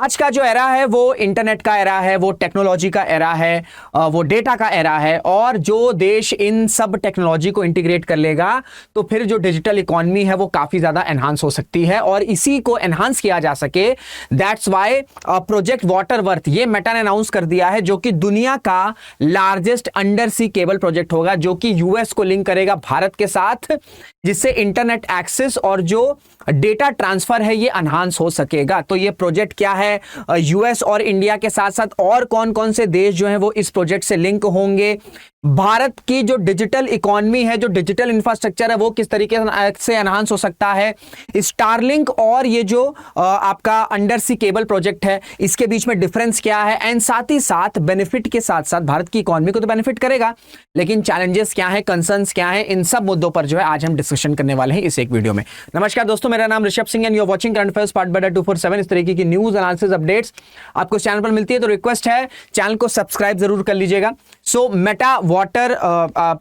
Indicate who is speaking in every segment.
Speaker 1: आज का जो एरा है वो इंटरनेट का एरा है, वो टेक्नोलॉजी का एरा है, वो डेटा का एरा है। और जो देश इन सब टेक्नोलॉजी को इंटीग्रेट कर लेगा तो फिर जो डिजिटल इकोनॉमी है वो काफी ज्यादा एनहांस हो सकती है। और इसी को एनहांस किया जा सके, that's why project Waterworth ये मेटा ने अनाउंस कर दिया है, जो कि दुनिया का लार्जेस्ट अंडर सी केबल प्रोजेक्ट होगा, जो कि यूएस को लिंक करेगा भारत के साथ, जिससे इंटरनेट एक्सेस और जो डेटा ट्रांसफर है ये एनहांस हो सकेगा। तो ये प्रोजेक्ट क्या है, यूएस और इंडिया के साथ साथ और कौन कौन से देश जो हैं वो इस प्रोजेक्ट से लिंक होंगे, भारत की जो डिजिटल इकोनॉमी है, जो डिजिटल इंफ्रास्ट्रक्चर है वो किस तरीके से एनहांस हो सकता है, स्टारलिंक और ये जो आपका अंडर सी केबल प्रोजेक्ट है इसके बीच में डिफरेंस क्या है, एंड साथ ही साथ बेनिफिट के साथ साथ भारत की इकोनॉमी को तो बेनिफिट करेगा, लेकिन चैलेंजेस क्या है, कंसर्न्स क्या है, इन सब मुद्दों पर जो है आज हम डिस्कशन करने वाले हैं इस एक वीडियो में। नमस्कार दोस्तों, मेरा नाम Rishabh Singh and you are watching current affairs part by 247। इस तरीके की न्यूज एनालिसिस अपडेट्स आपको चैनल पर मिलती है, तो रिक्वेस्ट है चैनल को सब्सक्राइब जरूर कर लीजिएगा। So Meta water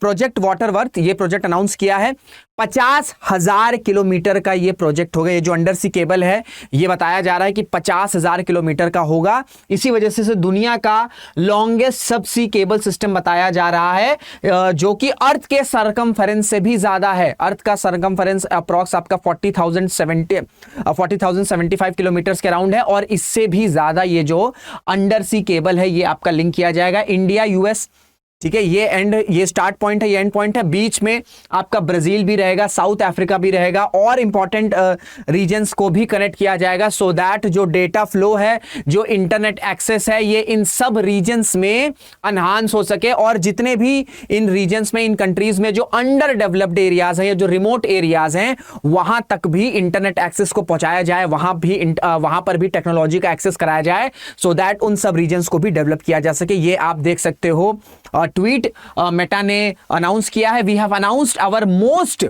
Speaker 1: project Waterworth ये प्रोजेक्ट अनाउंस किया है। 50,000 किलोमीटर का ये प्रोजेक्ट होगा। ये जो अंडर सी केबल है ये बताया जा रहा है कि 50,000 किलोमीटर का होगा। इसी वजह से दुनिया का लॉन्गेस्ट सब सी केबल सिस्टम बताया जा रहा है, जो कि अर्थ के सरकमफेरेंस से भी ज्यादा है। अर्थ का सरकमफेरेंस अप्रॉक्स आपका 40,075 किलोमीटर के अराउंड है, और इससे भी ज्यादा ये जो अंडर सी केबल है ये आपका लिंक किया जाएगा। इंडिया यूएस, ठीक है, ये स्टार्ट पॉइंट है, ये एंड पॉइंट है। बीच में आपका ब्राजील भी रहेगा, साउथ अफ्रीका भी रहेगा, और इंपॉर्टेंट रीजन्स को भी कनेक्ट किया जाएगा, सो दैट जो डेटा फ्लो है, जो इंटरनेट एक्सेस है, ये इन सब रीजन्स में एनहांस हो सके। और जितने भी इन रीजन्स में, इन कंट्रीज में जो अंडर डेवलप्ड एरियाज हैं या जो रिमोट एरियाज हैं, वहां तक भी इंटरनेट एक्सेस को पहुंचाया जाए, वहां पर भी टेक्नोलॉजी का एक्सेस कराया जाए, सो दैट उन सब रीजन्स को भी डेवलप किया जा सके। ये आप देख सकते हो ट्वीट मेटा ने अनाउंस किया है। We have announced our most,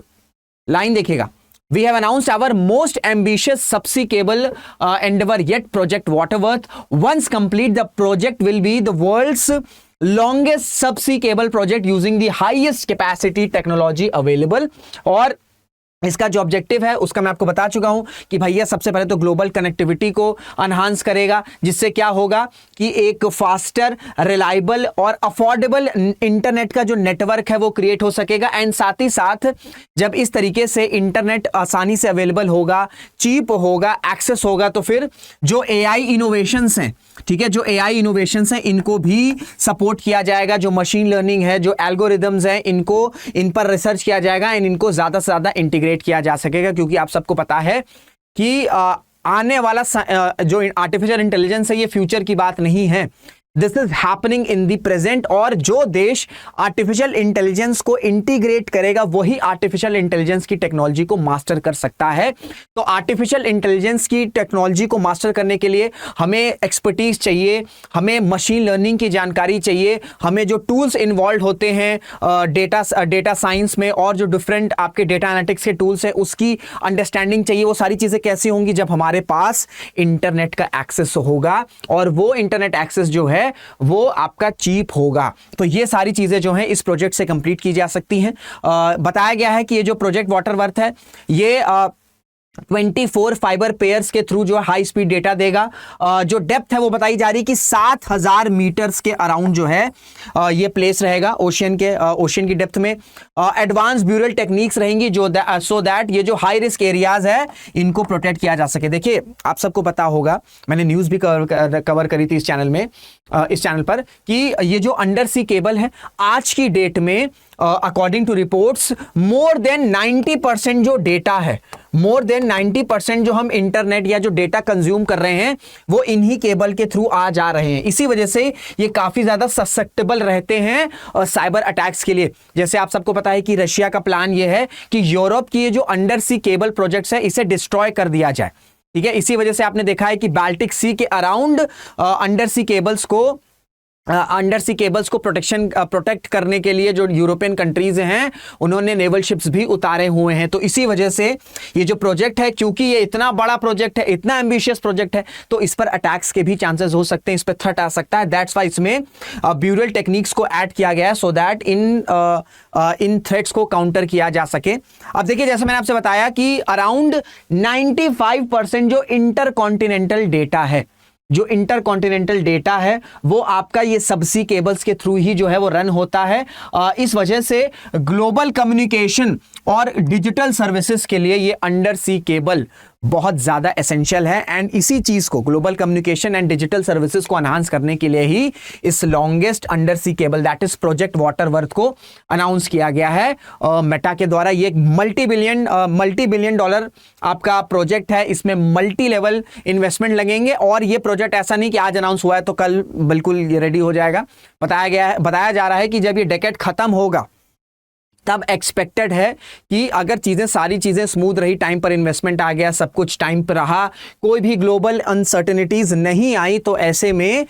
Speaker 1: line देखिएगा, we have announced our most ambitious subsea cable endeavor yet project Waterworth. Once complete, the project will be the world's longest subsea cable project using the highest capacity technology available. और इसका जो objective है उसका मैं आपको बता चुका हूं कि भैया सबसे पहले तो ग्लोबल कनेक्टिविटी को एनहांस करेगा, जिससे क्या होगा कि एक फास्टर, रिलायबल और अफोर्डेबल इंटरनेट का जो नेटवर्क है वो क्रिएट हो सकेगा। एंड साथ ही साथ जब इस तरीके से इंटरनेट आसानी से अवेलेबल होगा, चीप होगा, एक्सेस होगा, तो फिर जो एआई इनोवेशंस हैं, ठीक है, जो एआई इनोवेशंस हैं इनको भी सपोर्ट किया जाएगा। जो मशीन लर्निंग है, जो एल्गोरिदम्स हैं, इन पर रिसर्च किया जाएगा एंड इनको ज्यादा से ज्यादा इंटीग्रेट किया जा सकेगा। क्योंकि आप सबको पता है कि आने वाला जो आर्टिफिशियल इंटेलिजेंस है ये फ्यूचर की बात नहीं है, this is happening in the present. और जो देश आर्टिफिशियल इंटेलिजेंस को इंटीग्रेट करेगा वही आर्टिफिशियल इंटेलिजेंस की टेक्नोलॉजी को मास्टर कर सकता है। तो आर्टिफिशियल इंटेलिजेंस की टेक्नोलॉजी को मास्टर करने के लिए हमें एक्सपर्टीज चाहिए, हमें मशीन लर्निंग की जानकारी चाहिए, हमें जो टूल्स इन्वॉल्व होते हैं डेटा साइंस में और जो डिफरेंट आपके डेटा एनालिटिक्स के टूल्स है उसकी अंडरस्टैंडिंग चाहिए। वो सारी चीजें कैसी होंगी, जब हमारे पास इंटरनेट का एक्सेस होगा, और वो इंटरनेट एक्सेस जो है वो आपका चीप होगा। तो ये सारी चीजें जो हैं इस प्रोजेक्ट से कंप्लीट की जा सकती हैं। बताया गया है कि ये जो प्रोजेक्ट वाटर वर्थ है ये 24 फाइबर पेयर्स के थ्रू जो हाई स्पीड डेटा देगा। जो डेप्थ है वो बताई जा रही है कि 7,000 मीटर्स के अराउंड जो है ये प्लेस रहेगा ओशियन की डेप्थ में। एडवांस ब्यूरल टेक्निक्स रहेंगी जो सो दैट ये जो हाई रिस्क एरियाज है इनको प्रोटेक्ट किया जा सके। देखिए आप सबको पता होगा, मैंने न्यूज भी कवर करी थी इस चैनल पर कि ये जो अंडर सी केबल है आज की डेट में according to reports more than 90% जो डेटा है, मोर देन 90% जो हम इंटरनेट या जो डेटा कंज्यूम कर रहे हैं वो इन्हीं केबल के थ्रू आ जा रहे हैं। इसी वजह से ये काफी ज्यादा ससेप्टेबल रहते हैं साइबर अटैक्स के लिए। जैसे आप सबको पता है कि रशिया का प्लान ये है कि यूरोप की ये जो अंडर सी केबल प्रोजेक्ट्स है इसे डिस्ट्रॉय कर दिया जाए, ठीक है। इसी वजह से आपने देखा है कि बाल्टिक सी के अराउंड अंडर सी केबल्स को प्रोटेक्ट करने के लिए जो यूरोपियन कंट्रीज हैं उन्होंने नेवल शिप्स भी उतारे हुए हैं। तो इसी वजह से ये जो प्रोजेक्ट है, क्योंकि ये इतना बड़ा प्रोजेक्ट है, इतना एम्बिशियस प्रोजेक्ट है, तो इस पर अटैक्स के भी चांसेस हो सकते हैं, इस पर थ्रेट आ सकता है। दैट्स वाई इसमें ब्यूरल टेक्निक्स को ऐड किया गया है सो दैट इन थ्रेट्स को काउंटर किया जा सके। अब देखिए, जैसे मैंने आपसे बताया कि अराउंड 95% जो इंटरकॉन्टिनेंटल डेटा है जो इंटरकॉन्टिनेंटल डेटा है वो आपका ये सबसी केबल्स के थ्रू ही जो है वो रन होता है। इस वजह से ग्लोबल कम्युनिकेशन और डिजिटल सर्विसेज के लिए ये अंडर सी केबल बहुत ज्यादा एसेंशियल है। एंड इसी चीज को, global communication and digital services को एनहांस करने के लिए ही इस longest under C cable that is project Waterworth को अनाउंस किया गया है मेटा के द्वारा। ये एक मल्टी बिलियन डॉलर आपका प्रोजेक्ट है। इसमें मल्टी लेवल इन्वेस्टमेंट लगेंगे और ये प्रोजेक्ट ऐसा नहीं कि आज अनाउंस हुआ है तो कल बिल्कुल ये रेडी हो जाएगा। बताया जा रहा है कि जब ये डेकेड खत्म होगा तब एक्सपेक्टेड है कि अगर सारी चीजें स्मूथ रही, टाइम पर इन्वेस्टमेंट आ गया, सब कुछ टाइम पर रहा, कोई भी ग्लोबल अनसर्टेनिटीज नहीं आई, तो ऐसे में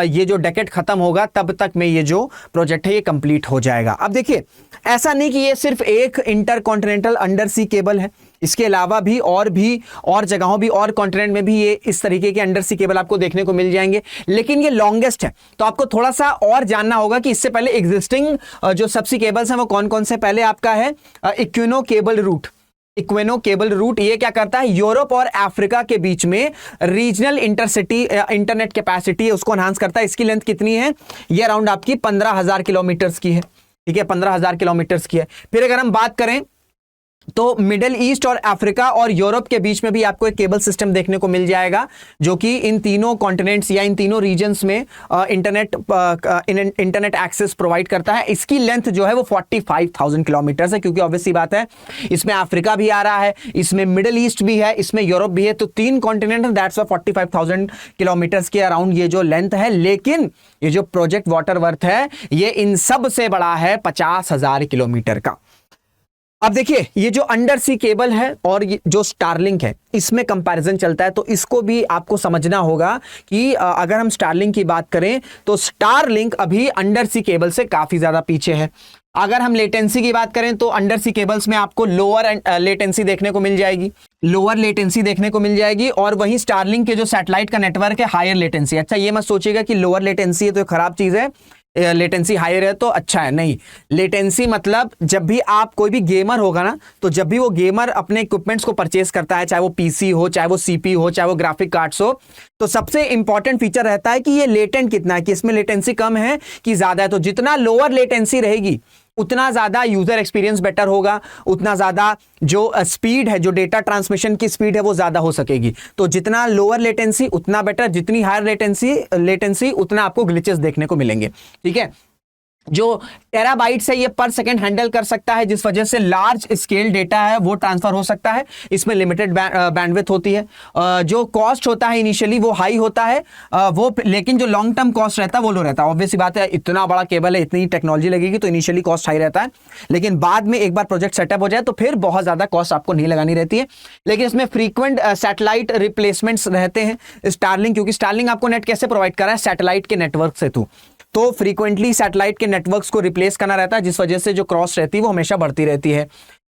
Speaker 1: ये जो डेकेड खत्म होगा तब तक में ये जो प्रोजेक्ट है ये कंप्लीट हो जाएगा। अब देखिए, ऐसा नहीं कि ये सिर्फ एक इंटरकॉन्टिनेंटल अंडर सी केबल है, इसके अलावा भी और जगहों भी और कॉन्टिनेंट में भी ये इस तरीके के अंडर सी केबल आपको देखने को मिल जाएंगे, लेकिन ये लॉन्गेस्ट है। तो आपको थोड़ा सा और जानना होगा कि इससे पहले एग्जिस्टिंग जो सबसी केबल्स हैं वो कौन कौन से। पहले आपका है इक्विनो केबल रूट। ये क्या करता है, यूरोप और अफ्रीका के बीच में रीजनल इंटरसिटी इंटरनेट कैपेसिटी उसको एनहांस करता है। इसकी लेंथ कितनी है, ये अराउंड आपकी 15,000 किलोमीटर्स की है। ठीक है, 15,000 किलोमीटर्स की है। फिर अगर हम बात करें तो मिडिल ईस्ट और अफ्रीका और यूरोप के बीच में भी आपको एक केबल सिस्टम देखने को मिल जाएगा जो कि इन तीनों कॉन्टिनेंट्स या इन तीनों रीजन्स में इंटरनेट एक्सेस प्रोवाइड करता है। इसकी लेंथ जो है वो 45,000 किलोमीटर है, क्योंकि ऑब्वियस सी बात है इसमें अफ्रीका भी आ रहा है, इसमें मिडिल ईस्ट भी है, इसमें यूरोप भी है, तो तीन कॉन्टिनेंट, दैट्स 45,000 किलोमीटर के अराउंड ये जो लेंथ है। लेकिन ये जो प्रोजेक्ट वाटरवर्थ है ये इन सब से बड़ा है, 50,000 किलोमीटर का। अब देखिए, ये जो अंडर सी केबल है और ये जो स्टारलिंक है, इसमें कंपैरिजन चलता है, तो इसको भी आपको समझना होगा कि अगर हम स्टारलिंक की बात करें तो स्टारलिंक अभी अंडर सी केबल से काफी ज्यादा पीछे है। अगर हम लेटेंसी की बात करें तो अंडर सी केबल्स में आपको लोअर लेटेंसी देखने को मिल जाएगी, और वहीं स्टारलिंक के जो सैटेलाइट का नेटवर्क है हायर लेटेंसी। अच्छा, ये मत सोचिएगा कि लोअर लेटेंसी है तो खराब चीज है, लेटेंसी हायर है तो अच्छा है, नहीं। लेटेंसी मतलब जब भी आप, कोई भी गेमर होगा ना, तो जब भी वो गेमर अपने इक्विपमेंट्स को परचेस करता है, चाहे वो पीसी हो, चाहे वो सीपीयू हो, चाहे वो ग्राफिक कार्ड्स हो, तो सबसे इंपॉर्टेंट फीचर रहता है कि ये लेटेंट कितना है, कि इसमें लेटेंसी कम है कि ज्यादा है। तो जितना लोअर लेटेंसी रहेगी उतना ज्यादा यूजर एक्सपीरियंस बेटर होगा, उतना ज्यादा जो स्पीड है, जो डेटा ट्रांसमिशन की स्पीड है वो ज्यादा हो सकेगी। तो जितना लोअर लेटेंसी उतना बेटर, जितनी हायर लेटेंसी उतना आपको ग्लिचेस देखने को मिलेंगे। ठीक है, जो टेराबाइट से ये पर सेकंड हैंडल कर सकता है, जिस वजह से लार्ज स्केल डेटा है वो ट्रांसफर हो सकता है। इसमें लिमिटेड बैंडविड्थ होती है। जो कॉस्ट होता है इनिशियली वो हाई होता है वो, लेकिन जो लॉन्ग टर्म कॉस्ट रहता है वो लो रहता है। ऑब्वियस बात है, इतना बड़ा केबल है, इतनी टेक्नोलॉजी लगेगी तो इनिशियली कॉस्ट हाई रहता है, लेकिन बाद में एक बार प्रोजेक्ट सेटअप हो जाए तो फिर बहुत ज्यादा कॉस्ट आपको नहीं लगानी रहती है। लेकिन इसमें फ्रीक्वेंट सैटेलाइट रिप्लेसमेंट्स रहते हैं स्टारलिंक, क्योंकि स्टारलिंक आपको नेट कैसे प्रोवाइड कर रहा है, सैटेलाइट के नेटवर्क से थ्रू, तो फ्रीक्वेंटली सैटेलाइट के नेटवर्क्स को रिप्लेस करना रहता है, जिस वजह से जो कॉस्ट रहती है वो हमेशा बढ़ती रहती है।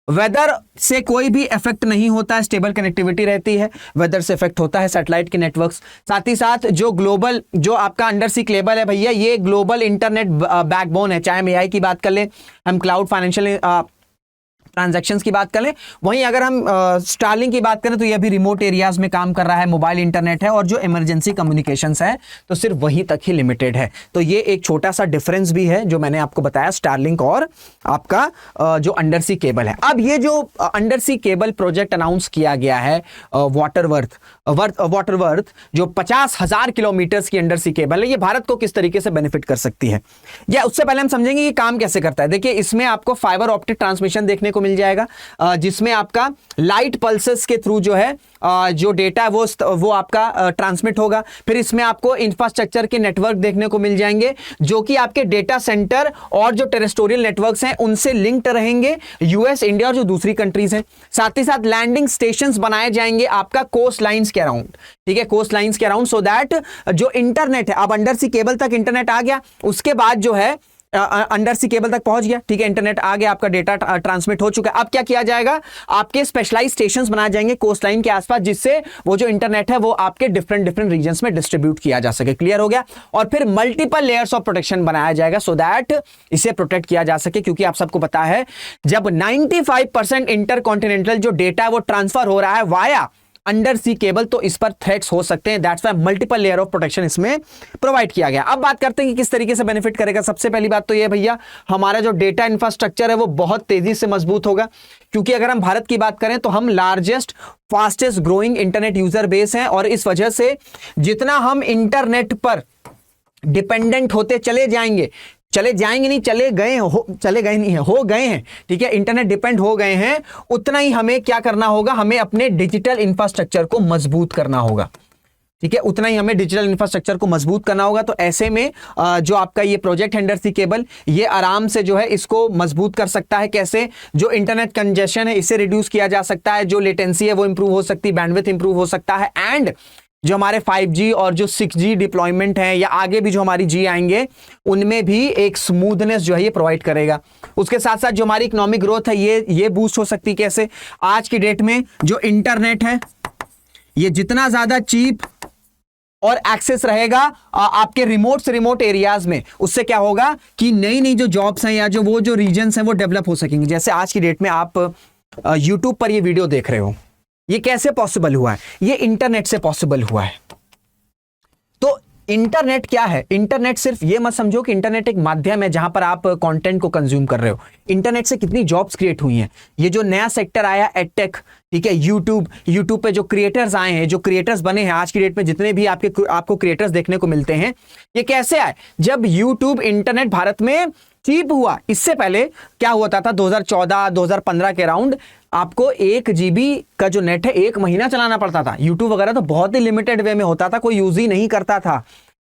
Speaker 1: वेदर से कोई भी इफेक्ट नहीं होता है, स्टेबल कनेक्टिविटी रहती है, वेदर से इफेक्ट होता है सैटेलाइट के नेटवर्क्स। साथ ही साथ जो आपका अंडर सी केबल है भैया, ये ग्लोबल इंटरनेट बैकबोन है। चाहे हम एआई की बात कर लें, हम क्लाउड फाइनेंशियल ट्रांजैक्शंस की बात करें, वहीं अगर हम स्टारलिंक की बात करें तो ये भी रिमोट एरियाज में काम कर रहा है, मोबाइल इंटरनेट है, और जो इमरजेंसी कम्युनिकेशंस है तो सिर्फ वहीं तक ही लिमिटेड है। तो ये एक छोटा सा डिफरेंस भी है जो मैंने आपको बताया स्टारलिंक और आपका जो अंडर सी केबल है। अब ये जो अंडर सी केबल प्रोजेक्ट अनाउंस किया गया है वाटरवर्थ, जो 50,000 किलोमीटर की अंडर सी केबल है, ये भारत को किस तरीके से बेनिफिट कर सकती है, या उससे पहले हम समझेंगे ये काम कैसे करता है। देखिए, इसमें आपको फाइबर ऑप्टिक ट्रांसमिशन देखने को मिल जाएगा, जिसमें आपका लाइट पल्सेस के थ्रू जो है जो डेटा है वो आपका ट्रांसमिट होगा। फिर इसमें आपको इंफ्रास्ट्रक्चर के नेटवर्क देखने को मिल जाएंगे जो कि आपके डेटा सेंटर और जो टेरेस्ट्रियल नेटवर्क्स हैं उनसे लिंक्ड रहेंगे, यूएस, इंडिया और जो दूसरी कंट्रीज हैं। साथ ही साथ लैंडिंग स्टेशंस बनाए जाएंगे आपका कोस्ट लाइंस के अराउंड, ठीक है, कोस्ट लाइंस के अराउंड, सो दैट जो इंटरनेट है, अब अंडर सी केबल तक इंटरनेट आ गया, उसके बाद जो है अंडर सी केबल तक पहुंच गया, ठीक है, इंटरनेट आ गया, आपका डेटा ट्रांसमिट हो चुका है। अब क्या किया जाएगा, आपके स्पेशलाइज्ड स्टेशंस बनाए जाएंगे कोस्ट लाइन के आसपास, जिससे वो जो इंटरनेट है वो आपके डिफरेंट रीजन्स में डिस्ट्रीब्यूट किया जा सके। क्लियर हो गया। और फिर मल्टीपल लेयर्स ऑफ प्रोटेक्शन बनाया जाएगा सो दैट इसे प्रोटेक्ट किया जा सके, क्योंकि आप सबको पता है जब 95% इंटरकॉन्टिनेंटल जो डेटा है वो ट्रांसफर हो रहा है वाया अंडर सी केबल, तो इस पर थ्रेट्स हो सकते हैं। That's why multiple layer of protection इसमें प्रोवाइड किया गया। अब बात करते हैं कि किस तरीके से बेनिफिट करेगा। सबसे पहली बात तो ये भैया, हमारा जो डेटा इंफ्रास्ट्रक्चर है वो बहुत तेजी से मजबूत होगा, क्योंकि अगर हम भारत की बात करें तो हम largest fastest growing internet user base हैं, और इस वजह से जितना हम इंटरनेट पर डिपेंडेंट होते चले जाएंगे नहीं, चले गए नहीं है, हो गए हैं, ठीक है, इंटरनेट डिपेंड हो गए हैं, उतना ही हमें क्या करना होगा, हमें अपने डिजिटल इंफ्रास्ट्रक्चर को मजबूत करना होगा, ठीक है, उतना ही हमें डिजिटल इंफ्रास्ट्रक्चर को मजबूत करना होगा। तो ऐसे में जो आपका ये प्रोजेक्ट अंडर सी केबल, ये आराम से जो है इसको मजबूत कर सकता है। कैसे? जो इंटरनेट कंजेशन है इसे रिड्यूस किया जा सकता है, जो लेटेंसी है वो इंप्रूव हो सकती है, बैंडविड्थ इंप्रूव हो सकता है, एंड जो हमारे 5G और जो 6G डिप्लॉयमेंट है या आगे भी जो हमारी G आएंगे उनमें भी एक स्मूथनेस जो है ये प्रोवाइड करेगा। उसके साथ साथ जो हमारी इकोनॉमिक ग्रोथ है ये बूस्ट हो सकती है। कैसे? आज की डेट में जो इंटरनेट है ये जितना ज्यादा चीप और एक्सेस रहेगा आपके रिमोट से रिमोट एरियाज में, उससे क्या होगा कि नई नई जो जॉब्स हैं या जो रीजन्स हैं वो डेवलप हो सकेंगे। जैसे आज की डेट में आप यूट्यूब पर ये वीडियो देख रहे हो, ये कैसे पॉसिबल हुआ है? ये इंटरनेट से पॉसिबल हुआ है। तो इंटरनेट क्या है? इंटरनेट सिर्फ ये मत समझो कि इंटरनेट एक माध्यम है जहां पर आप कंटेंट को कंज्यूम कर रहे हो। इंटरनेट से कितनी जॉब्स क्रिएट हुई हैं। ये जो नया सेक्टर आया एडटेक, ठीक है, यूट्यूब पे जो क्रिएटर्स आए हैं, जो क्रिएटर्स बने हैं आज की डेट में, जितने भी आपको क्रिएटर्स देखने को मिलते हैं, ये कैसे आए? जब यूट्यूब इंटरनेट भारत में चीप हुआ। इससे पहले क्या हुआ था 2014-2015 के अराउंड आपको 1 GB का जो नेट है 1 महीना चलाना पड़ता था। यूट्यूब वगैरह तो बहुत ही लिमिटेड वे में होता था, कोई यूज ही नहीं करता था।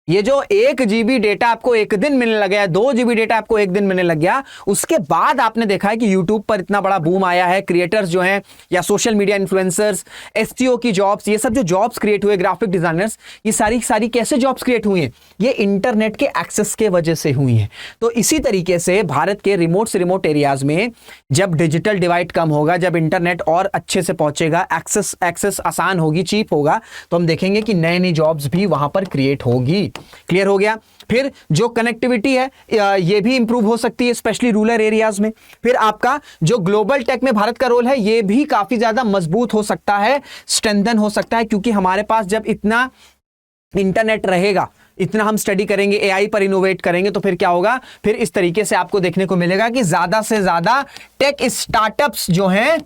Speaker 1: ये जो 1 GB डेटा आपको एक दिन मिलने लग गया, 2 GB डेटा आपको एक दिन मिलने लग गया, उसके बाद आपने देखा है कि यूट्यूब पर इतना बड़ा बूम आया है। क्रिएटर्स जो हैं या सोशल मीडिया इन्फ्लुएंसर्स, SEO की जॉब्स, ये सब जो जॉब्स क्रिएट हुए, ग्राफिक डिजाइनर्स, ये सारी कैसे जॉब्स क्रिएट हुई हैं? ये इंटरनेट के एक्सेस के वजह से हुई हैं। तो इसी तरीके से भारत के रिमोट से रिमोट एरियाज में जब डिजिटल डिवाइड कम होगा, जब इंटरनेट और अच्छे से पहुंचेगा, एक्सेस आसान होगी, चीप होगा, तो हम देखेंगे कि नई नई जॉब्स भी वहां पर क्रिएट होगी। क्लियर हो गया? फिर जो कनेक्टिविटी है ये भी इंप्रूव हो सकती है, स्पेशली रूरल एरियाज में। फिर आपका जो ग्लोबल टेक में भारत का रोल है ये भी काफी ज्यादा मजबूत हो सकता है, स्ट्रेंथन हो सकता है, क्योंकि हमारे पास जब इतना इंटरनेट रहेगा, इतना हम स्टडी करेंगे, AI पर इनोवेट करेंगे, तो फिर क्या होगा? फिर इस तरीके से आपको देखने को मिलेगा कि ज्यादा से ज्यादा टेक स्टार्टअप्स जो हैं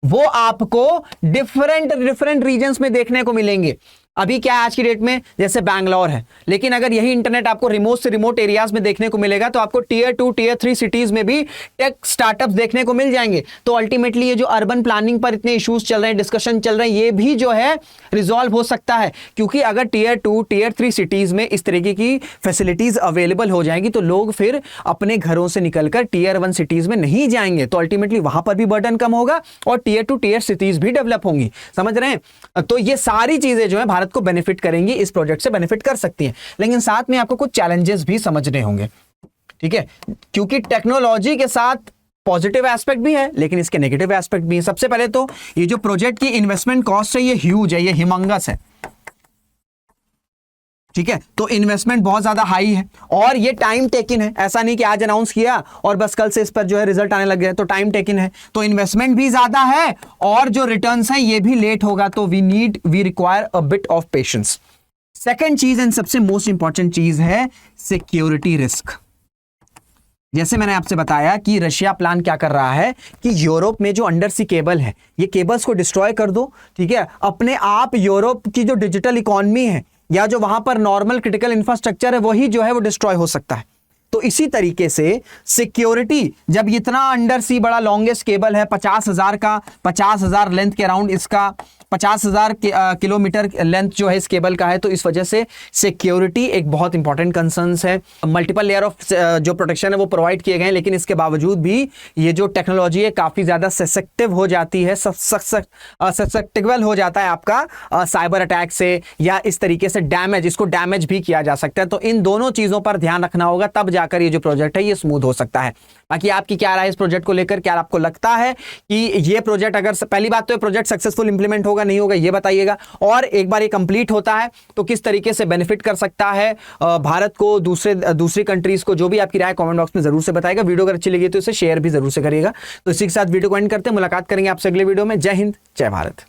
Speaker 1: वो आपको डिफरेंट रीजन्स में देखने को मिलेंगे। अभी क्या है आज की डेट में, जैसे बैंगलोर है, लेकिन अगर यही इंटरनेट आपको रिमोट से रिमोट एरियाज में देखने को मिलेगा तो आपको Tier 2 Tier 3 सिटीज में भी टेक स्टार्टअप्स देखने को मिल जाएंगे। तो अल्टीमेटली ये जो अर्बन प्लानिंग पर इतने इश्यूज चल रहे हैं, डिस्कशन चल रहे हैं, ये भी जो है रिजॉल्व हो सकता है, क्योंकि अगर Tier 2 Tier 3 सिटीज में इस तरीके की फैसिलिटीज अवेलेबल हो जाएंगी तो लोग फिर अपने घरों से निकलकर Tier 1 सिटीज में नहीं जाएंगे। तो अल्टीमेटली वहां पर भी बर्डन कम होगा और Tier 2 Tier सिटीज भी डेवलप होंगी। समझ रहे हैं? तो ये सारी चीजें जो है भारत को बेनिफिट करेंगी, इस प्रोजेक्ट से बेनिफिट कर सकती हैं, लेकिन साथ में आपको कुछ चैलेंजेस भी समझने होंगे, ठीक है, क्योंकि टेक्नोलॉजी के साथ पॉजिटिव एस्पेक्ट भी है लेकिन इसके नेगेटिव एस्पेक्ट भी है। सबसे पहले तो ये जो प्रोजेक्ट की इन्वेस्टमेंट कॉस्ट है ये ह्यूज है, ये हिमंगस है, ठीक है, तो इन्वेस्टमेंट बहुत ज्यादा हाई है और ये टाइम टेकिन है। ऐसा नहीं कि आज अनाउंस किया और बस कल से इस पर जो है रिजल्ट आने लग गए, तो टाइम टेकिन है, तो इन्वेस्टमेंट भी ज्यादा है और जो रिटर्न्स है ये भी लेट होगा। तो we require a bit of patience. Second चीज एंड सबसे मोस्ट इंपॉर्टेंट चीज है सिक्योरिटी रिस्क। जैसे मैंने आपसे बताया कि रशिया प्लान क्या कर रहा है कि यूरोप में जो अंडर सी केबल है ये केबल्स को डिस्ट्रॉय कर दो, ठीक है, अपने आप यूरोप की जो डिजिटल इकोनॉमी है या जो वहां पर नॉर्मल क्रिटिकल इंफ्रास्ट्रक्चर है वही जो है वो डिस्ट्रॉय हो सकता है। तो इसी तरीके से सिक्योरिटी, जब इतना अंडर सी बड़ा लॉन्गेस्ट केबल है 50,000 लेंथ के अराउंड, इसका 50,000 किलोमीटर लेंथ जो है इस केबल का है, तो इस वजह से सिक्योरिटी एक बहुत इंपॉर्टेंट कंसर्न है। मल्टीपल लेयर ऑफ जो प्रोटेक्शन है वो प्रोवाइड किए गए हैं, लेकिन इसके बावजूद भी ये जो टेक्नोलॉजी है काफी ज्यादा ससेप्टिव हो जाती है, ससेप्टिबल हो जाता है आपका साइबर अटैक से, या इस तरीके से इसको डैमेज भी किया जा सकता है। तो इन दोनों चीजों पर ध्यान रखना होगा, तब जाकर ये जो प्रोजेक्ट है ये स्मूथ हो सकता है। बाकी आपकी क्या राय है इस प्रोजेक्ट को लेकर? क्या आपको लगता है कि ये प्रोजेक्ट, अगर पहली बात तो ये प्रोजेक्ट सक्सेसफुल इंप्लीमेंट होगा नहीं होगा ये बताइएगा, और एक बार ये कंप्लीट होता है तो किस तरीके से बेनिफिट कर सकता है भारत को, दूसरी कंट्रीज को? जो भी आपकी राय कमेंट बॉक्स में जरूर से बताएगा। वीडियो अगर अच्छी लगी तो इसे शेयर भी जरूर से करिएगा। तो इसी के साथ वीडियो को एंड करते हैं, मुलाकात करेंगे आपसे अगले वीडियो में। जय हिंद, जय भारत।